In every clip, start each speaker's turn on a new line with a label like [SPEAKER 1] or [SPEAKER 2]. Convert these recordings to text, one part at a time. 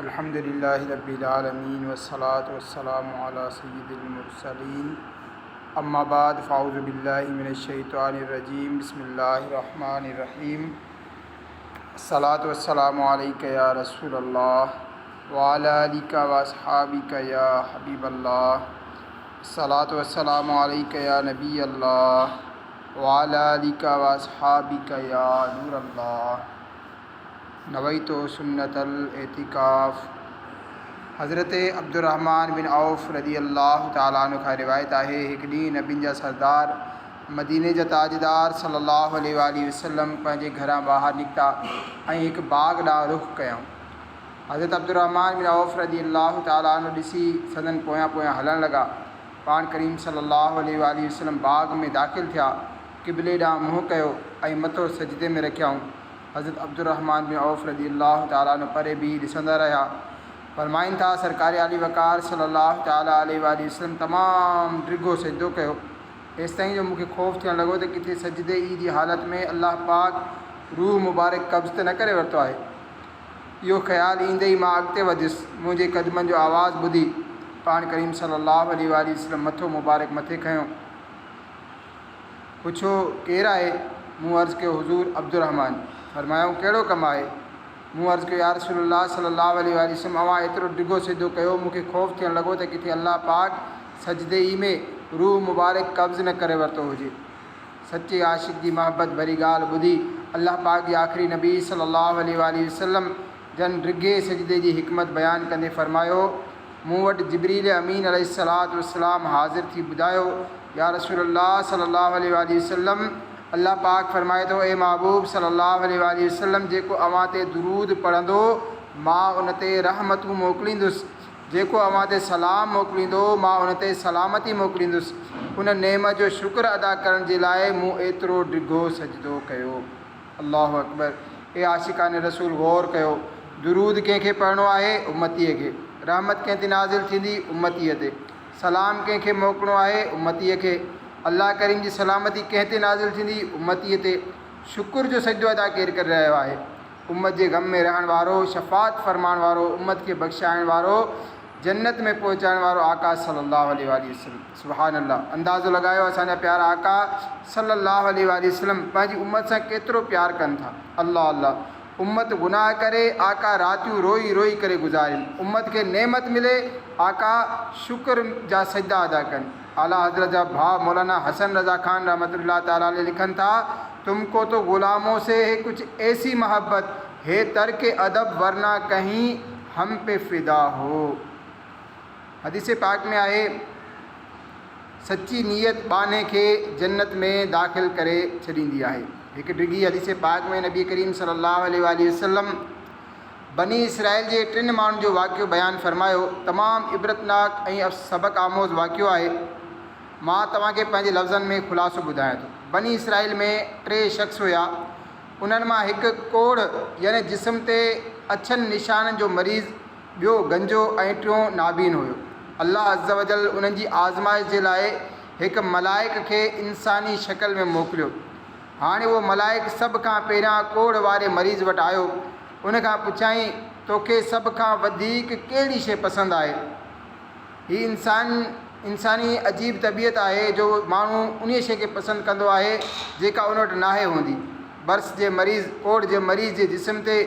[SPEAKER 1] अल्हम्दुलिल्लाहि रब्बिल आलमीन वस्सलातु वस्सलामु अला सय्यिदिल मुरसलीन अम्मा बाद फ़ाऊज़ु बिल्लाहि मिनश शैतानिर रजीम बिस्मिल्लाहिर रहमानिर रहीम अस्सलातु वस्सलामु अलैका या रसूलल्लाह व अला आलिका व अस्हाबिका या हबीबल्लाह अस्सलातु वस्सलामु अलैका या नबियल्लाह व अला आलिका व अस्हाबिका या नूरल्लाह नवैतो सुन्नतल एतिकाफ़। हज़रत अब्दुर्रहमान बिन औफ़ रदी अल्लाह ताला अन्हु खां रिवायत आहे, हिकु ॾींहुं नबियुनि जा सरदार मदीने जा ताजदार सल्लल्लाहु अलैहि वसल्लम पंहिंजे घरां ॿाहिरि निकिता ऐं हिकु बाग़ ॾांहुं रुख़ कयऊं। हज़रत अब्दुर्रहमान बिन औफ़ रदी अल्लाह ताला अन्हु ॾिसी सदन पोयां पोयां हलणु लॻा। पाण करीम सल्लल्लाहु अलैहि वसल्लम बाग़ में दाख़िल थिया, क़िबले ॾांहुं मुंहुं कयो ऐं मथो सजदे में रखियाऊं। हज़रत अब्दुर्रहमान बिन औफ़ रदी अल्लाह ताला अन्हु परे भी ॾिसंदा रहिया। फरमाइनि था, सरकार आली वक़ार सल्लल्लाहु ताला अलैहि वसल्लम तमामु डिघो सजदो कयो, एसि ताईं जो मूंखे ख़ौफ़ थियणु लॻो त किथे सजदे ई जी हालत में अल्लाह पाक रूह मुबारक कब्ज़ त न करे वरितो आहे। इहो ख़्यालु ईंदे ई मां अॻिते वधियुसि। मुंहिंजे क़दमनि जो आवाज़ु ॿुधी पाण करीम सल्लल्लाहु अलैहि वसल्लम मथो मुबारक मथे खयों। पुछो, केरु आहे? मूं अर्ज़ु कयो, हुज़ूर अब्दुर्रहमान। फरमायूं, कहिड़ो कमु आहे? मूं अर्ज़ु कयो, या रसूलल्लाह सल्लल्लाहु अलैहि वसल्लम, अवां एतिरो डिघो सिधो कयो, मूंखे ख़ौफ़ थियणु लॻो त किथे अल्लाह पाक सजदे ई में रूह मुबारक कब्ज़ न करे वरितो हुजे। सचे आशिक़ जी मोहबत भरी ॻाल्हि ॿुधी अल्लाह पाक जी आख़िरी नबी सल्लल्लाहु अलैहि वसल्लम जन डिघे सजदे जी हिकमत बयानु कंदे फ़रमायो, मूं वटि जिब्रील अमीन अलैहिस्सलातु वस्सलाम हाज़िर थी ॿुधायो, या रसूलल्लाह सल्लल्लाहु अलैहि वसल्लम, अल्लाह पाक फ़रमाए थो, ए महबूब सल्लल्लाहु अलैहि वसल्लम, जेको अवां ते दुरूद पढ़ंदो मां उन ते रहमतूं मोकिलींदुसि, जेको अवां ते सलाम मोकिलींदो मां उन ते सलामती मोकिलींदुसि। उन नेमत जो शुक्र अदा करण जे लाइ मूं एतिरो डिघो सजदो कयो। अल्लाहु अकबर। ए आशिक़ान रसूल, गौर कयो, दुरूद कंहिंखे पढ़णो आहे? उम्मतीअ खे। रहमत कंहिं ते नाज़िल थींदी? उम्मतीअ ते। सलाम कंहिंखे मोकिलिणो आहे? उम्मतीअ खे। अल्लाह करीम जी सलामती कंहिं ते नाज़िल थींदी? उम्मतीअ ते। शुक्र जो सजदो अदा केरु करे रहियो आहे? उम्मत जे ग़म में रहण वारो, शफ़ाअत फ़रमाइण वारो, उम्मत खे बख़्शाइण वारो, जन्नत में पहुचाइण वारो आका सल्लल्लाहु अलैहि वसल्लम। सुभान अल्लाह। अंदाज़ो लॻायो असांजा प्यारा आका सल्लल्लाहु अलैहि वसल्लम पंहिंजी उम्मत सां केतिरो प्यारु कनि था। अल्लाह अल्लाह। उम्मत गुनाह करे, आका रातियूं रोई रोई करे गुज़ारिन। उम्मत खे नेमत मिले, आका शुक्र जा सजदा अदा कनि। आला हज़रत जा भाउ मौलाना हसन रज़ा खान रहमतुल्लाह ताला अलैह लिखनि था, तुमको तो ग़ुलामों से है कुछ ऐसी मोहब्बत है, तर्क अदब वरना कहीं हम पे फ़िदा हो। हदीस पाक में आहे, सच्ची नीयत बाने खे जन्नत में दाख़िल करे छॾींदी आहे। हिकु डिघी हदीस पाक में नबी करीम सल्लल्लाहु अलैहि वसल्लम बनी इसराइल जे 3 माण्हुनि जो वाक़ियो बयानु फ़रमायो। तमामु इबरतनाक ऐं सबक़ आमोज़ वाक़ियो आहे। मां तव्हांखे पंहिंजे लफ़्ज़नि में ख़ुलासो ॿुधायां थो। बनी इसराइल में 3 शख़्स हुया। उन्हनि मां हिकु कोढ़ यानी जिस्म ते अछनि निशाननि जो मरीज़, ॿियो गंजो ऐं टियों नाबीन हुयो। अल्लाह अज़्ज़ व जल उन्हनि जी आज़माइश जे लाइ हिकु मलाइक खे इंसानी शक्ल में मोकिलियो। हाणे उहो मलाइक सभ खां पहिरियां कोढ़ वारे मरीज़ वटि आयो। उन खां पुछाईं, तोखे सभ खां वधीक कहिड़ी शइ पसंदि आहे? हीअ इंसानी अजीब तबियत आहे जो माण्हू उन शइ खे पसंदि कंदो आहे जेका उन वटि नाहे हूंदी। बर्स जे मरीज़, कोढ़ जे मरीज़ जे जिस्म ते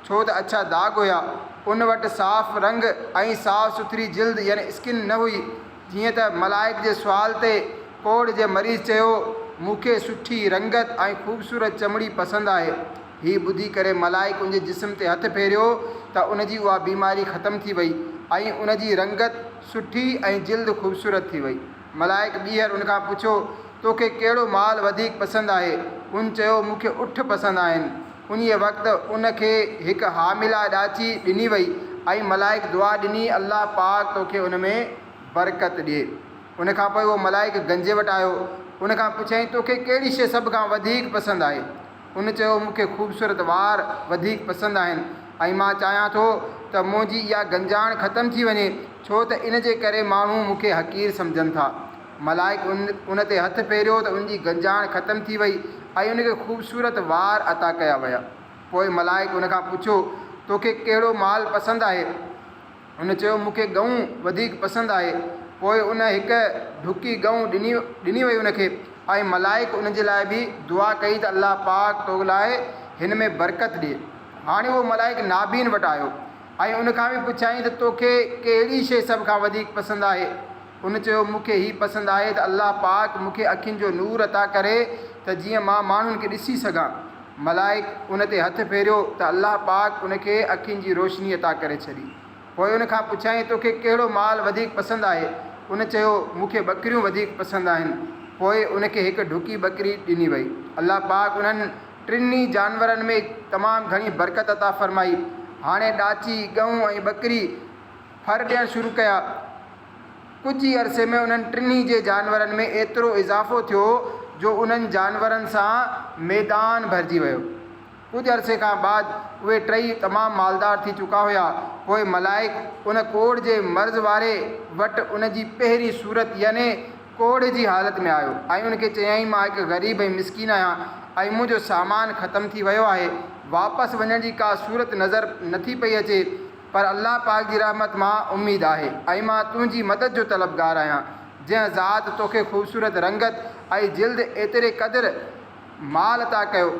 [SPEAKER 1] छो त अछा दाग हुया, उन वटि साफ़ रंग ऐं साफ़ सुथरी जिल्द यानी स्किन न हुई। जीअं त मलाइक जे सुवाल ते कोढ़ जे मरीज़ चयो, मूंखे सुठी रंगत ऐं ख़ूबसूरत चमड़ी पसंदि आहे। हीअ ॿुधी करे मलाइक उनजे जिस्म ते हथु फेरियो त उनजी उहा बीमारी ख़तमु थी वई ऐं उनजी रंगत सुठी ऐं जिल्द ख़ूबसूरत थी वई। मलाइक ॿीहर उन खां पुछो, तोखे कहिड़ो माल वधीक पसंदि आहे? उन चयो, मूंखे उठ पसंदि आहिनि। उन वक़्तु उनखे हिकु हामिला ॾाची ॾिनी वई ऐं मलाइक दुआ ॾिनी, अल्लाह पाक तोखे उन में बरकत ॾिए। उन खां पोइ उहो मलाइक गंजे वटि आयो। उन खां पुछाईं, तोखे कहिड़ी शइ सभ खां वधीक पसंदि आहे? उन चयो, मूंखे ख़ूबसूरत वार वधीक पसंदि आहिनि ऐं मां चाहियां थो त मुंहिंजी इहा गंजाइण ख़तमु थी वञे, छो त इन जे करे माण्हू मूंखे हक़ीर सम्झनि था। मलाइक उन ते हथु फेरियो त उनजी गंजाइण ख़तमु थी वई ऐं उनखे ख़ूबसूरत वार अता कया विया। पोइ मलाइक उन खां पुछो, तोखे कहिड़ो माल पसंदि आहे? उन चयो मूंखे गऊं वधीक पसंदि आहे। पोइ उन हिकु ढुकी गऊं ॾिनी वई उनखे ऐं मलाइक उन जे लाइ बि दुआ कई त अलाह पाक तो लाइ हिन में बरकत ॾिए। हाणे उहो मलाइक नाबीन वटि आयो ऐं उन खां बि पुछाईं त तोखे कहिड़ी शइ सभ खां वधीक पसंदि आहे? उन चयो मूंखे हीअ पसंदि आहे त अलाह पाक मूंखे अखियुनि जो नूर अता करे त जीअं मां माण्हुनि खे ॾिसी सघां। मलाइक उन ते हथु फेरियो त अलाह पाक उनखे अखियुनि जी रोशनी अता करे छॾी। पोइ उन खां पुछाईं तोखे कहिड़ो माल वधीक पसंदि आहे? उन चयो मूंखे ॿकरियूं वधीक पसंदि आहिनि। पोइ उनखे हिकु ढुकी ॿकरी ॾिनी वई। अलाह पाक उन्हनि टिनी जानवरनि में तमामु घणी बरकत अता फ़रमाई। हाणे ॾाची गऊं ऐं ॿकरी फर ॾियणु शुरू कया। कुझु ई अरसे में उन्हनि टिनी जे जानवरनि में एतिरो इज़ाफ़ो थियो जो उन्हनि जानवरनि सां मैदान भरिजी वियो। कुझु अरसे खां बाद उहे टई तमामु मालदार थी चुका हुआ। पोइ मलाइक उन कोढ़ जे मर्ज़ वारे वटि उन जी पहिरीं सूरत याने कोढ़ जी हालत में आयो ऐं उनखे चयाईं मां हिकु ग़रीब ऐं मिसकीन आहियां ऐं मुंहिंजो सामान ख़तमु थी वियो आहे। वापसि वञण जी का सूरत नज़र नथी पई अचे, पर अलाह पाक जी रहमत मां उमेदु आहे ऐं मां तुंहिंजी मदद जो तलबगार आहियां। जंहिं ज़ात तोखे ख़ूबसूरत रंगत ऐं जिल्द एतिरे क़दुरु माल अता कयो,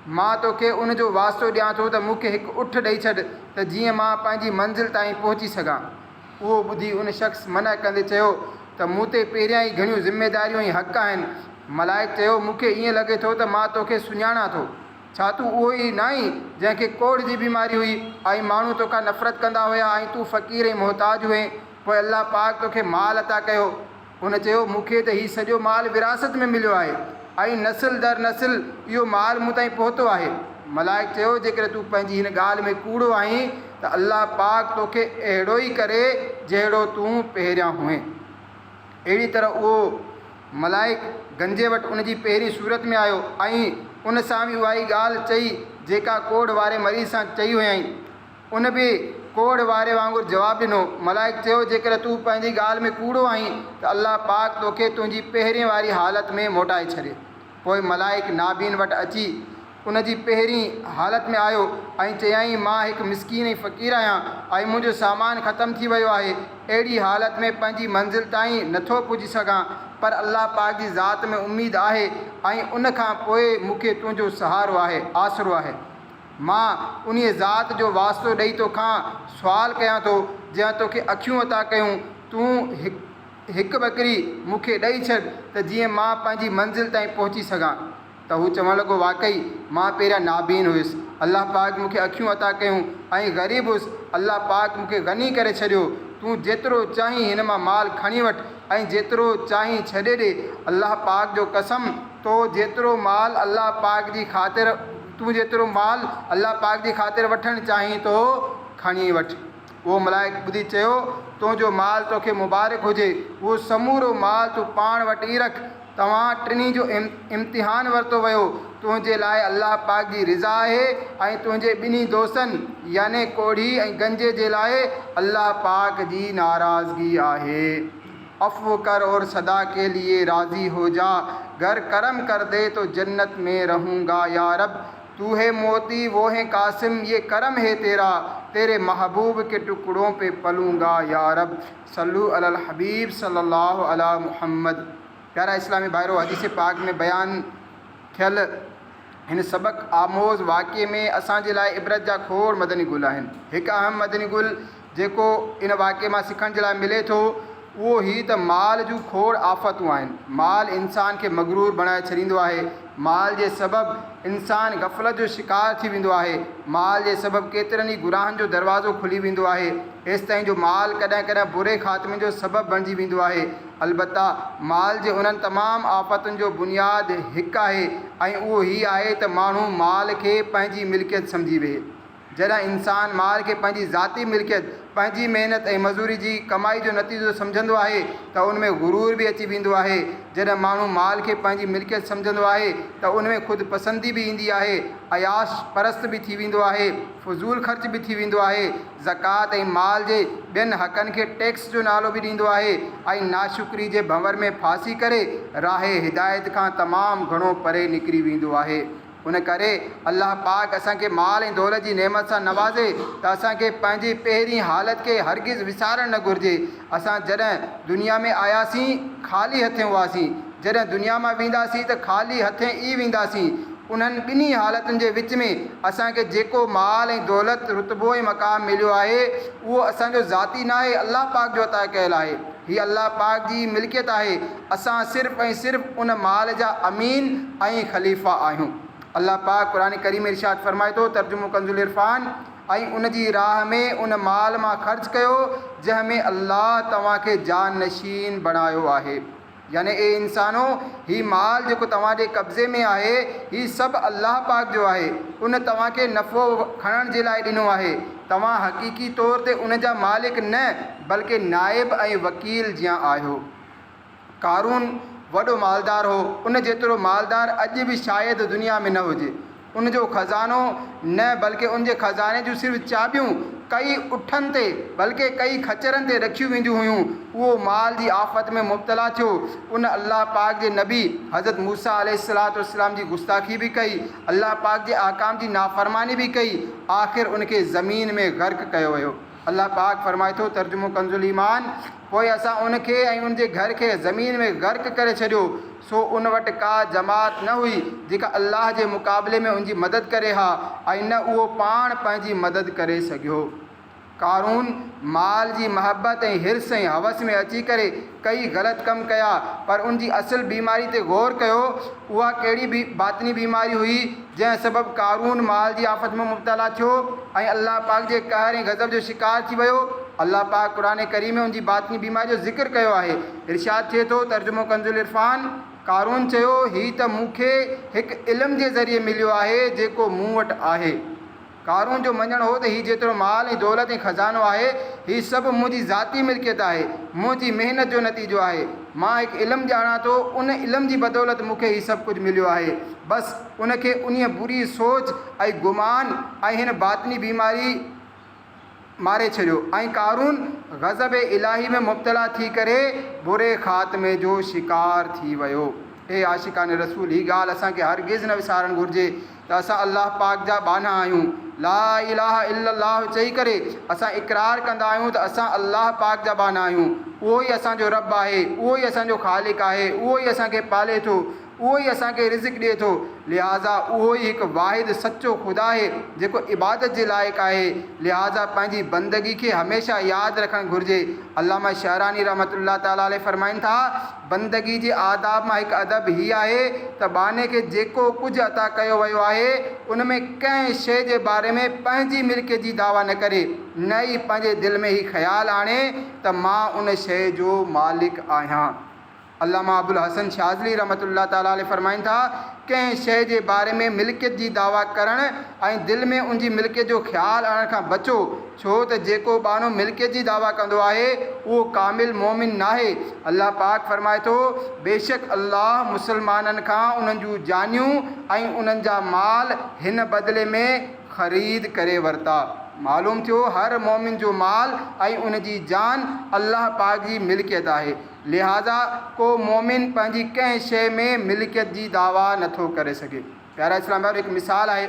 [SPEAKER 1] मां तोखे उन जो वास्तो ॾियां थो त मूंखे हिकु उठ ॾेई छॾ त जीअं मां पंहिंजी मंज़िल ताईं पहुची सघां। उहो ॿुधी उन शख़्स मना कंदे चयो त मूं ते पहिरियां ई घणियूं ज़िमेदारियूं ऐं हक़ आहिनि। मलाइक चयो मूंखे ईअं लॻे थो त मां तोखे सुञाणां थो। छा तूं उहो ई न आहीं जंहिंखे कोढ़ जी बीमारी हुई ऐं माण्हू तोखां नफ़रत कंदा हुआ ऐं तूं फ़क़ीर ऐं मुहताज हुए? पोइ अलाह पाक तोखे माल अता कयो। उन चयो मूंखे त हीउ सॼो माल विरासत में मिलियो आहे ऐं नसिल दर नसिल इहो माल मूं ताईं पहुतो आहे। मलाइक चयो जेकर तूं पंहिंजी हिन ॻाल्हि में कूड़ो आहीं त अलाह पाक तोखे अहिड़ो ई करे जहिड़ो तूं पहिरियां हुए। अहिड़ी तरह उहो मलाइक गंजे वटि उन जी पहिरीं सूरत में आयो ऐं उन सां बि उहा ई ॻाल्हि चई जेका कोढ़ वारे मरीज़ सां चई हुयईं। उन बि कोढ़ वारे वांगुरु जवाबु ॾिनो। मलाइक चयो जेकर तूं पंहिंजी ॻाल्हि में कूड़ो आहीं त अलाह पाक तोखे तुंहिंजी पहिरीं वारी हालत में मोटाए छॾे। पोइ मलाइक नाबीन वटि अची उन जी पहिरीं हालत में आयो ऐं चयाईं मां हिकु मिसकीन ऐं फ़क़ीर आहियां ऐं मुंहिंजो सामान ख़तमु थी वियो आहे। अहिड़ी हालत में पंहिंजी मंज़िल ताईं नथो पुॼी सघां, पर अलाह पाक जी ज़ात में उमेदु आहे ऐं उन खां पोइ मूंखे तुंहिंजो सहारो आहे, आसरो आहे। मां उन ज़ात जो वास्तो ॾेई तोखां सुवाल कयां थो जंहिं तोखे अखियूं अता कयूं, तूं हिकु ॿकरी मूंखे ॾेई छॾ त जीअं मां पंहिंजी मंज़िल ताईं पहुची सघां। त हू चवणु लॻो वाक़ई मां पहिरियां नाबीन हुयुसि, अलाह पाक मूंखे अखियूं अता कयूं ऐं ग़रीब हुयुसि, अलाह पाक मूंखे ग़नी करे छॾियो। तूं जेतिरो चाहीं हिन मां माल खणी वठि ऐं जेतिरो चाहीं छॾे ॾे। अलाह पाक जो कसम तो जेतिरो माल अलाह पाक जी ख़ातिर तूं जेतिरो माल अलाह पाक जी ख़ातिर वठणु चाहीं तो खणी वठि। उहो मलाइक ॿुधी चयो तुंहिंजो माल तोखे मुबारक हुजे, उहो समूरो माल तूं पाण वटि ई रख। तव्हां टिनी जो इम्तिहान वरितो वियो, तुंहिंजे लाइ अलाह पाक जी रिज़ा आहे ऐं तुंहिंजे ॿिन्ही दोस्तनि याने कोढ़ी ऐं गंजे जे लाइ अलाह पाक जी नाराज़गी आहे। अफ़्व कर और सदा के लिए राज़ी हो जा, घर करम कर दे तो जन्नत में रहूँगा या रब। तू है मोती वो है कासिम, ये करम है तेरा, तेरे महबूब के टुकड़ों पे पलूँगा या रब। सल्लु अलल हबीब सल्लल्लाहु अला मुहम्मद। प्यारा इस्लामी भाइरो, हदीस पाक में बयान थियल हिन सबक़ आमोज़ वाक़े में असांजे लाइ इबरत जा खोड़ मदनी गुल आहिनि। हिकु अहम मदनी गुल जेको इन वाक़े मां सिखण जे लाइ मिले थो उहो ही त माल जूं खोड़ आफ़तूं आहिनि। माल इंसान खे मगरूर बणाए छॾींदो आहे। माल जे सबबु इंसान ग़फ़लत जो शिकार थी वेंदो आहे। माल जे सबबु केतिरनि ई गुनाहनि जो दरवाज़ो खुली वेंदो आहे। एसि ताईं जो माल कॾहिं कॾहिं बुरे ख़ात्मे जो सबबु बणिजी वेंदो आहे। अलबत्ता माल जे उन्हनि तमामु आफ़तुनि जो बुनियादु हिकु आहे ऐं उहो ही आहे त माण्हू माल खे पंहिंजी मिल्कियत सम्झी वेहे। जॾहिं इंसान माल खे पंहिंजी ज़ाती मिल्कियत, पंहिंजी महिनत ऐं मज़ूरी जी कमाई जो नतीजो सम्झंदो आहे त उन में गुरूर बि अची वेंदो आहे। जॾहिं माण्हू माल खे पंहिंजी मिल्कियत सम्झंदो आहे त उन में ख़ुदि पसंदी बि ईंदी आहे, अयाश परस्त बि थी वेंदो आहे, फ़ुज़ूल ख़र्च बि थी वेंदो आहे, ज़कात ऐं माल जे ॿियनि हक़नि खे टैक्स जो नालो बि ॾींदो आहे ऐं नाशुक्री जे भंवर में फासी करे राहे हिदायत खां तमामु घणो परे निकिरी वेंदो आहे। उन करे अल्लाह पाक असांखे माल ऐं दौलत जी नेमत सां नवाज़े त असांखे पंहिंजी पहिरीं हालत खे हरगिज़ विसारणु न घुरिजे। असां जॾहिं दुनिया में आयासीं ख़ाली हथे हुआसीं, जॾहिं दुनिया मां वेंदासीं त ख़ाली हथे ई वेंदासीं। उन्हनि ॿिन्ही हालतुनि जे विच में असांखे जेको माल ऐं दौलत रुतबो ऐं मक़ाम मिलियो आहे उहो असांजो ज़ाती न आहे, अल्लाह पाक जो अता कयल आहे। हीअ अल्लाह पाक जी मिल्कियत आहे। असां सिर्फ़ु ऐं सिर्फ़ु उन माल जा अमीन ऐं ख़लीफ़ा आहियूं। अल्लाह पाक क़ुरान करीम में इरशाद फ़रमाए थो, तर्जुमो कंज़ुल इरफ़ान, ऐं उन जी राह में उन माल मां ख़र्च कयो जंहिंमें अल्लाह तव्हांखे जानशीन बणायो आहे। यानी ए इंसानो, ही माल जेको तव्हांजे कब्ज़े में आहे ही सभु अल्लाह पाक जो आहे। उन तव्हांखे नफ़ो खणण जे लाइ ॾिनो आहे। तव्हां हक़ीक़ी तौर ते उन जा मालिक न बल्कि नाइब ऐं वकील जीअं आहियो। कारून वॾो मालदार हो, उन जेतिरो मालदार अॼु बि शायदि दुनिया में न हुजे। उन जो ख़ज़ानो न बल्कि उन जे ख़ज़ाने जूं सिर्फ़ु चाबियूं कई उठनि ते बल्कि कई खचरनि ते रखियूं वेंदियूं हुयूं। उहो माल जी आफ़त में मुब्तला थियो। उन अल्लाह पाक जे नबी हज़रत मूसा अलैहिस्सलाम जी गुस्ताखी बि कई, अल्लाह पाक जे अहकाम जी नाफ़रमानी बि कई। आख़िर उनखे ज़मीन में गर्क कयो वियो। अल्लाह पाक फ़रमाए थो, तर्जुमो कंज़ुल ईमान, पोइ असां उनखे ऐं उनजे घर खे ज़मीन में गर्क करे छॾियो। सो उन वटि का जमात न हुई जेका अल्लाह जे मुक़ाबले में उनजी मदद करे हा, ऐं न उहो पाण पंहिंजी मदद करे सघियो। कारून माल जी महबत ऐं हिर्स ऐं हवस में अची करे कई ग़लति कम कया, पर उन जी असुल बीमारी ते गौर कयो। उहा कहिड़ी बि बातिनी बीमारी हुई जंहिं सबबु कारून माल जी आफ़त में मुब्तला थियो ऐं अल्लाह पाक जे कहर ऐं गज़ब जो शिकार थी वियो। अल्लाह पाक क़ुरान करीम में उन जी बातिनी बीमारी जो ज़िक्र कयो आहे। इरशाद थिए थो, तर्जुमो कंज़ुल इरफ़ान, कारून चयो, ही त मूंखे हिकु इल्म जे ज़रिए मिलियो आहे जेको मूं वटि आहे। कारून जो मञणु हो त हीउ जेतिरो माल ऐं दौलत ऐं ख़ज़ानो आहे हीउ सभु मुंहिंजी ज़ाती मिल्कियत आहे, मुंहिंजी महिनत जो नतीजो आहे। मां हिकु इल्मु ॼाणा थो, उन इल्म जी बदौलत मूंखे हीउ सभु कुझु मिलियो आहे। बसि उनखे उन बुरी सोच ऐं गुमान ऐं हिन बातिनी बीमारी मारे छॾियो ऐं कारून ग़ज़ब इलाही में मुब्तला थी करे बुरे ख़ात्मे जो शिकार थी वियो। हे आशिकान रसूल, हीअ ॻाल्हि असांखे हरगिज़ न विसारणु घुरिजे त असां अल्लाह पाक जा बाना आहियूं। ला इलाहा इल्लल्लाह चई करे असां इक़रार कंदा आहियूं त असां अल्लाह पाक जा बाना आहियूं। उहो ई असांजो रब आहे, उहो ई असांजो ख़ालिक़ आहे, उहो ई असांखे पाले थो, उहो ई असांखे रिज़्क़ ॾिए थो। लिहाज़ा उहो ई हिकु वाहिद सचो ख़ुदा आहे जेको इबादत जे लाइक़ु आहे। लिहाज़ा पंहिंजी बंदगी खे हमेशह यादि रखणु घुरिजे। अल्लामा शहरानी रहमतुल्लाह ताला अलैह फ़रमाइनि था, बंदगी जे आदाब मां हिकु अदब हीअ आहे त बाने खे जेको कुझु अता कयो वियो आहे उन में कंहिं शइ जे बारे में पंहिंजी मिल्कियत जी दावा न करे, न ई पंहिंजे दिलि में हीउ ख़्यालु आणे त मां उन शइ जो मालिक आहियां। अल्लामा अबुल हसन शाज़ली रहमतुल्लाह ताला अलैह फ़रमाइनि था, कंहिं शइ जे बारे में मिल्कियत जी दावा करणु ऐं दिलि में उन जी मिल्कियत जो ख़्यालु आणण खां बचो, छो त जेको बानो मिल्कियत जी दावा कंदो आहे उहो कामिल मोमिन नाहे। अल्लाह पाक फ़रमाए थो, बेशक अल्लाह मुसलमाननि खां उन्हनि जूं जानियूं ऐं उन्हनि जा माल हिन बदिले में ख़रीद करे वरिता। मालूम थियो हर मोमिन जो माल ऐं उन जी जान अल्लाह पाक जी मिल्कियत आहे। लिहाज़ा को मोमिन पंहिंजी कंहिं शइ में मिल्कियत जी दावा नथो करे सघे। प्यारा इस्लाम भाई, हिकु मिसाल आहे।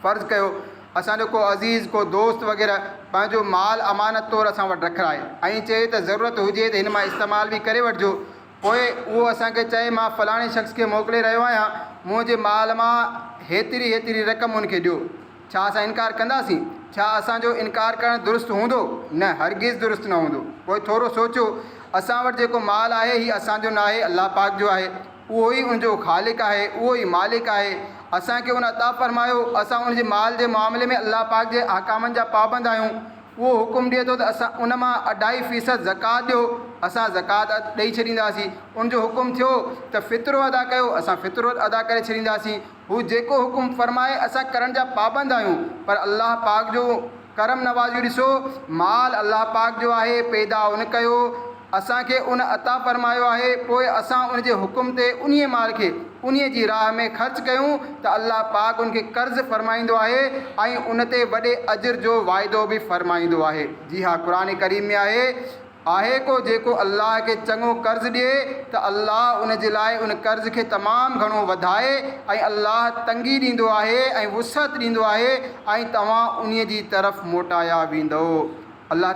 [SPEAKER 1] फ़र्ज़ु कयो असांजो को अज़ीज़, को दोस्त वग़ैरह पंहिंजो माल अमानत तौरु असां वटि रखाए ऐं चए त ज़रूरत हुजे त हिन मां इस्तेमालु बि करे वठिजो। पोइ उहो असांखे चए, मां फ़लाणे शख़्स खे मोकिले रहियो आहियां, मुंहिंजे माल मां हेतिरी रक़म उनखे ॾियो। छा असां इनकार कंदासीं? छा असांजो इनकार करणु दुरुस्त हूंदो? न, हरगिज़ दुरुस्त न हूंदो। पोइ थोरो सोचो, असां वटि जेको माल आहे हीउ असांजो न आहे, अल्लाह पाक जो आहे। उहो ई उनजो ख़ालिक़ आहे, उहो ई मालिक आहे। असांखे उन अता फ़रमायो, असां उनजे माल जे मामले में अल्लाह पाक जे अहकामनि जा पाबंद आहियूं। उहो हुकुम ॾिए थो त असां उन मां 2.5% ज़कात ॾियो, असां ज़कात ॾेई छॾींदासीं। उनजो हुकुम थियो त फ़ितरो अदा कयो, असां फ़ितरो अदा करे छॾींदासीं। हू जेको हुकुम फ़रमाए असां करण जा पाबंद आहियूं। पर अल्लाह पाक जो करम नवाज़ियो ॾिसो, माल अल्लाह पाक जो आहे, पैदा उन कयो, असांखे उन अता फ़रमायो आहे। पोइ असां उनजे हुकुम ते उन्हीअ माल खे उन्हीअ जी राह में ख़र्च कयूं त अल्लाह पाक उनखे कर्ज़ फ़रमाईंदो आहे ऐं उन ते वॾे अजर जो वाइदो बि फ़रमाईंदो आहे। जी हा, क़ुरान करीम में आहे, आहे को जेको अल्लाह के चङो कर्ज़ ॾिए त अल्लाह उन जे लाइ उन कर्ज़ खे तमामु घणो वधाए ऐं अल्लाह तंगी ॾींदो आहे ऐं वुसअत ॾींदो आहे ऐं तव्हां उन्हीअ जी तरफ़ मोटाया वेंदो।